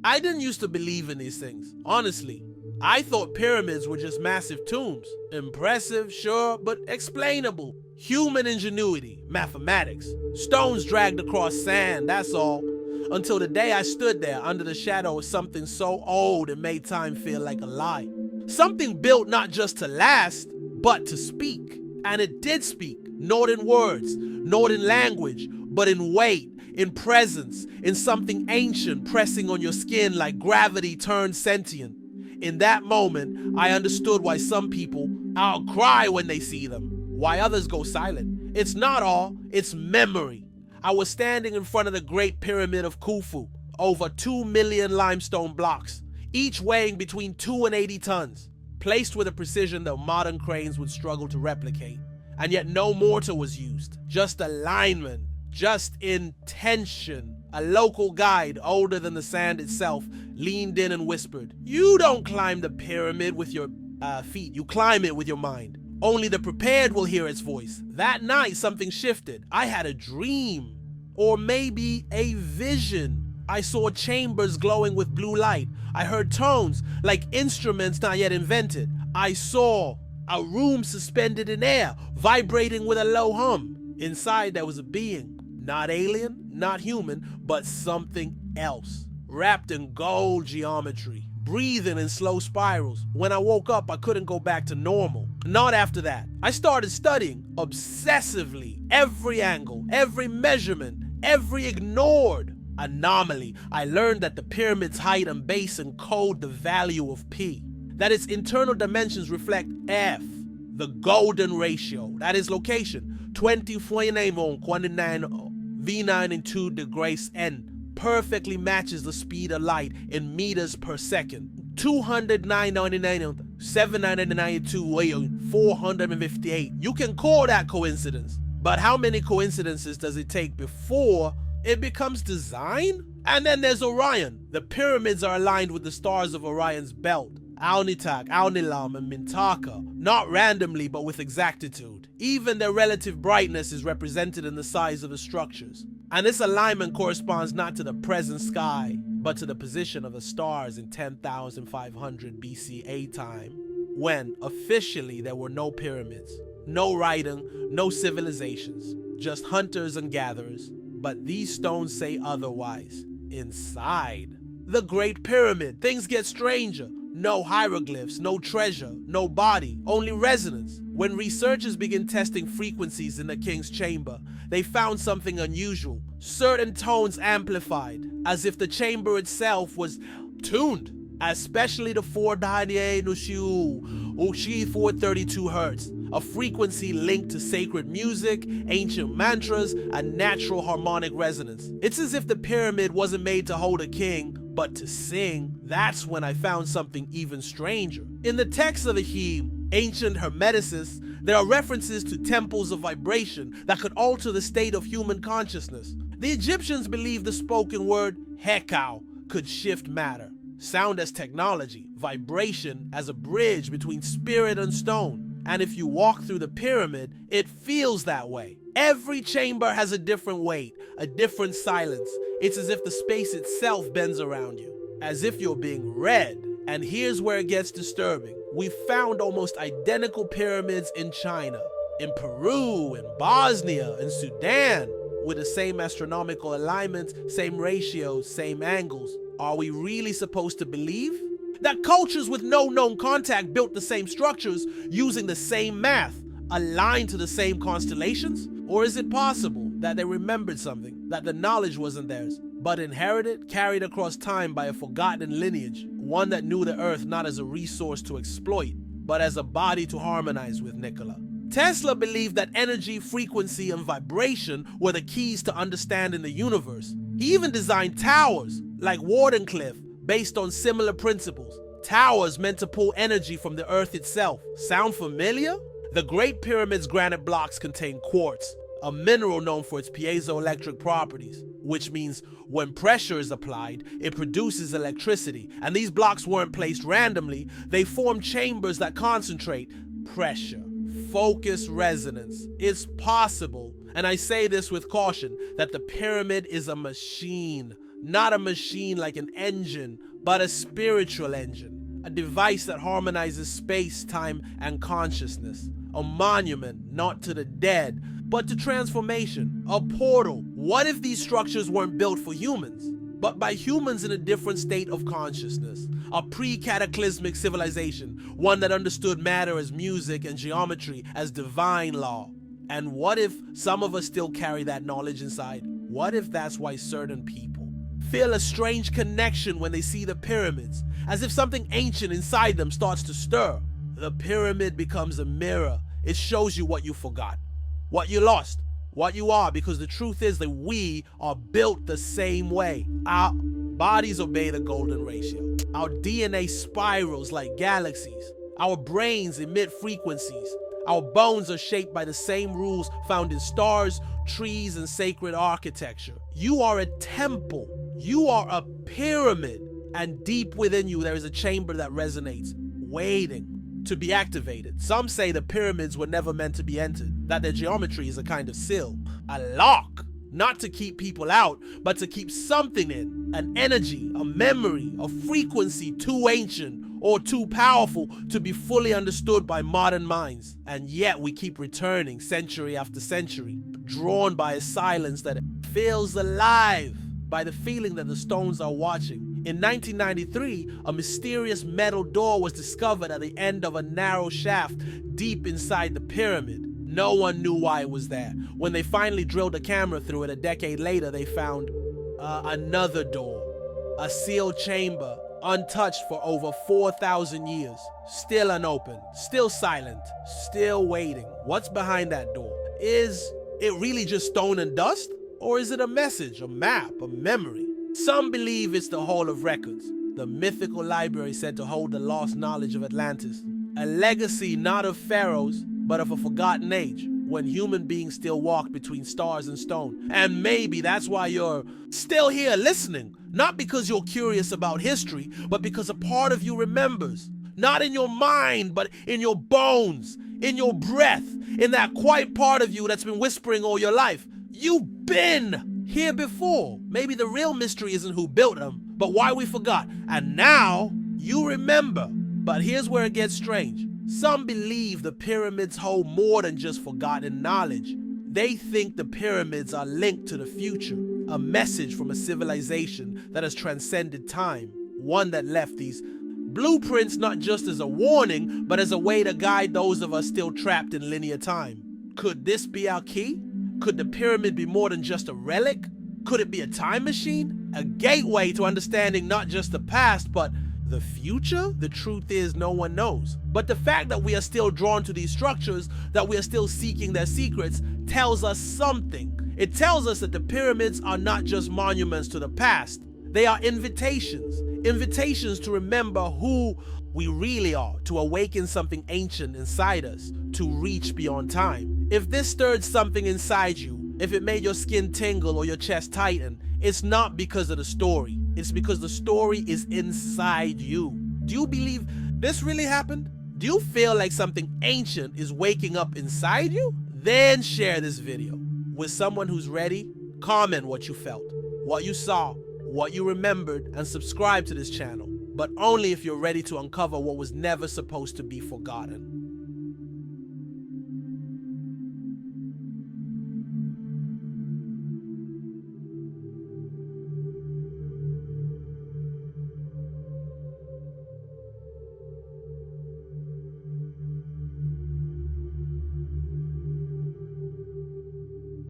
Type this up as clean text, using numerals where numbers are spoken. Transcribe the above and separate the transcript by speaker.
Speaker 1: I didn't used to believe in these things, honestly. I thought pyramids were just massive tombs. Impressive, sure, but explainable. Human ingenuity, mathematics. Stones dragged across sand, that's all. Until the day I stood there under the shadow of something so old it made time feel like a lie. Something built not just to last, but to speak. And it did speak, not in words, not in language, but in weight, in presence, in something ancient pressing on your skin like gravity turned sentient. In that moment, I understood why some people outcry when they see them, why others go silent. It's not awe, it's memory. I was standing in front of the Great Pyramid of Khufu, over 2 million limestone blocks, each weighing between 2 and 80 tons, placed with a precision that modern cranes would struggle to replicate. And yet no mortar was used, just alignment, just intention. A local guide, older than the sand itself, leaned in and whispered, "You don't climb the pyramid with your feet, you climb it with your mind. Only the prepared will hear its voice." That night, something shifted. I had a dream, or maybe a vision. I saw chambers glowing with blue light. I heard tones like instruments not yet invented. I saw a room suspended in air, vibrating with a low hum. Inside there was a being, not alien, not human, but something else, wrapped in gold geometry, breathing in slow spirals. When I woke up, I couldn't go back to normal. Not after that. I started studying obsessively every angle, every measurement, every ignored anomaly. I learned that the pyramid's height and base encode the value of P, that its internal dimensions reflect F, the golden ratio, that is location, 20.29 V9 in 2 degrees N, perfectly matches the speed of light in meters per second. 209.99, 792, 458. You can call that coincidence. But how many coincidences does it take before it becomes design? And then there's Orion. The pyramids are aligned with the stars of Orion's belt. Alnitak, Alnilam, and Mintaka, not randomly but with exactitude. Even their relative brightness is represented in the size of the structures. And this alignment corresponds not to the present sky, but to the position of the stars in 10,500 BCA time, when officially there were no pyramids, no writing, no civilizations, just hunters and gatherers. But these stones say otherwise. Inside the Great Pyramid, things get stranger. No hieroglyphs, no treasure, no body, only resonance. When researchers begin testing frequencies in the king's chamber, they found something unusual. Certain tones amplified, as if the chamber itself was tuned, especially the 432 hertz, a frequency linked to sacred music, ancient mantras, and natural harmonic resonance. It's as if the pyramid wasn't made to hold a king, but to sing. That's when I found something even stranger. In the text of the hymn, ancient Hermeticists, there are references to temples of vibration that could alter the state of human consciousness. The Egyptians believed the spoken word hekau could shift matter, sound as technology, vibration as a bridge between spirit and stone. And if you walk through the pyramid, it feels that way. Every chamber has a different weight, a different silence. It's as if the space itself bends around you, as if you're being read. And here's where it gets disturbing. We found almost identical pyramids in China, in Peru, in Bosnia, in Sudan, with the same astronomical alignments, same ratios, same angles. Are we really supposed to believe that cultures with no known contact built the same structures using the same math, aligned to the same constellations? Or is it possible that they remembered something, that the knowledge wasn't theirs, but inherited, carried across time by a forgotten lineage, one that knew the earth not as a resource to exploit, but as a body to harmonize with, Nikola? Tesla believed that energy, frequency, and vibration were the keys to understanding the universe. He even designed towers, like Wardenclyffe, based on similar principles. Towers meant to pull energy from the earth itself. Sound familiar? The Great Pyramid's granite blocks contain quartz, a mineral known for its piezoelectric properties, which means when pressure is applied, it produces electricity. And these blocks weren't placed randomly. They form chambers that concentrate pressure, focus, resonance. It's possible, and I say this with caution, that the pyramid is a machine, not a machine like an engine, but a spiritual engine, a device that harmonizes space, time, and consciousness, a monument not to the dead, but to transformation, a portal. What if these structures weren't built for humans, but by humans in a different state of consciousness, a pre-cataclysmic civilization, one that understood matter as music and geometry as divine law? And what if some of us still carry that knowledge inside? What if that's why certain people feel a strange connection when they see the pyramids, as if something ancient inside them starts to stir? The pyramid becomes a mirror. It shows you what you forgot, what you lost, what you are, because the truth is that we are built the same way. Our bodies obey the golden ratio. Our DNA spirals like galaxies. Our brains emit frequencies. Our bones are shaped by the same rules found in stars, trees, and sacred architecture. You are a temple. You are a pyramid. And deep within you, there is a chamber that resonates, waiting to be activated. Some say the pyramids were never meant to be entered, that their geometry is a kind of seal, a lock, not to keep people out, but to keep something in, an energy, a memory, a frequency too ancient or too powerful to be fully understood by modern minds. And yet we keep returning century after century, drawn by a silence that feels alive, by the feeling that the stones are watching. In 1993, a mysterious metal door was discovered at the end of a narrow shaft deep inside the pyramid. No one knew why it was there. When they finally drilled a camera through it a decade later, they found another door, a sealed chamber, untouched for over 4,000 years, still unopened, still silent, still waiting. What's behind that door? Is it really just stone and dust? Or is it a message, a map, a memory? Some believe it's the Hall of Records, the mythical library said to hold the lost knowledge of Atlantis. A legacy not of pharaohs, but of a forgotten age, when human beings still walked between stars and stone. And maybe that's why you're still here listening. Not because you're curious about history, but because a part of you remembers. Not in your mind, but in your bones, in your breath, in that quiet part of you that's been whispering all your life. You've been here before. Maybe the real mystery isn't who built them, but why we forgot. And now you remember. But here's where it gets strange. Some believe the pyramids hold more than just forgotten knowledge. They think the pyramids are linked to the future, a message from a civilization that has transcended time, one that left these blueprints not just as a warning, but as a way to guide those of us still trapped in linear time. Could this be our key? Could the pyramid be more than just a relic? Could it be a time machine? A gateway to understanding not just the past, but the future? The truth is, no one knows. But the fact that we are still drawn to these structures, that we are still seeking their secrets, tells us something. It tells us that the pyramids are not just monuments to the past. They are invitations. Invitations to remember who we really are, to awaken something ancient inside us, to reach beyond time. If this stirred something inside you, if it made your skin tingle or your chest tighten, it's not because of the story. It's because the story is inside you. Do you believe this really happened? Do you feel like something ancient is waking up inside you? Then share this video with someone who's ready. Comment what you felt, what you saw, what you remembered, and subscribe to this channel. But only if you're ready to uncover what was never supposed to be forgotten.